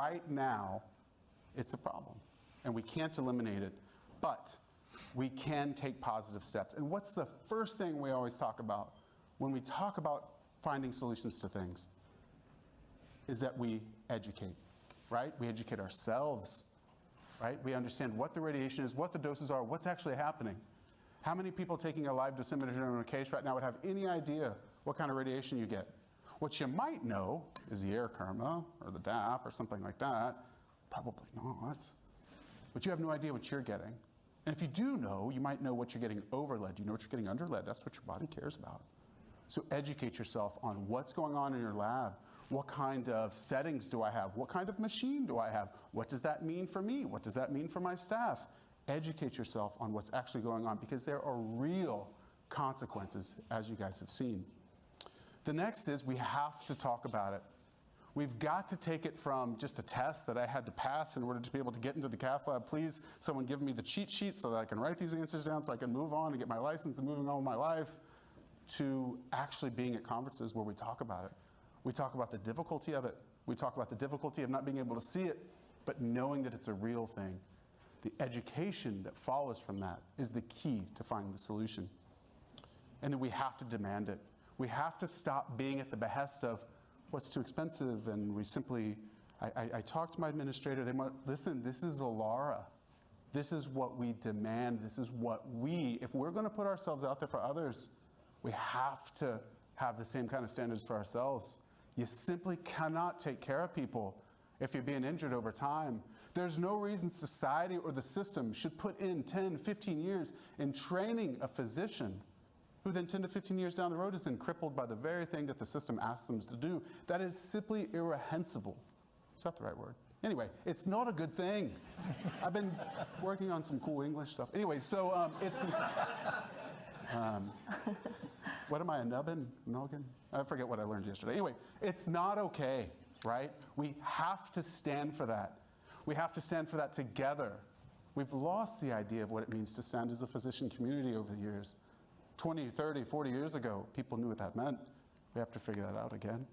right now, it's a problem. And we can't eliminate it, but we can take positive steps. And what's the first thing we always talk about when we talk about finding solutions to things? Is that we educate, right? We educate ourselves, right? We understand what the radiation is, what the doses are, what's actually happening. How many people taking a live dosimeter in a case right now would have any idea what kind of radiation you get? What you might know is the air karma or the DAP or something like that. Probably not. But you have no idea what you're getting. And if you do know, you might know what you're getting over lead. You know what you're getting under lead. That's what your body cares about. So educate yourself on what's going on in your lab. What kind of settings do I have? What kind of machine do I have? What does that mean for me? What does that mean for my staff? Educate yourself on what's actually going on, because there are real consequences, as you guys have seen. The next is we have to talk about it. We've got to take it from just a test that I had to pass in order to be able to get into the cath lab. Please, someone give me the cheat sheet so that I can write these answers down so I can move on and get my license and moving on with my life, to actually being at conferences where we talk about it. We talk about the difficulty of it. We talk about the difficulty of not being able to see it, but knowing that it's a real thing. The education that follows from that is the key to finding the solution. And then we have to demand it. We have to stop being at the behest of what's too expensive, and we simply, I talked to my administrator, they went, listen, this is ALARA. This is what we demand. This is what if we're gonna put ourselves out there for others, we have to have the same kind of standards for ourselves. You simply cannot take care of people if you're being injured over time. There's no reason society or the system should put in 10, 15 years in training a physician who then 10 to 15 years down the road is then crippled by the very thing that the system asks them to do. That is simply irrehensible. Is that the right word? Anyway, it's not a good thing. I've been working on some cool English stuff. Anyway, so it's, what am I, a nubbin? Noggin? I forget what I learned yesterday. Anyway, it's not okay, right? We have to stand for that. We have to stand for that together. We've lost the idea of what it means to stand as a physician community over the years. 20, 30, 40 years ago, people knew what that meant. We have to figure that out again.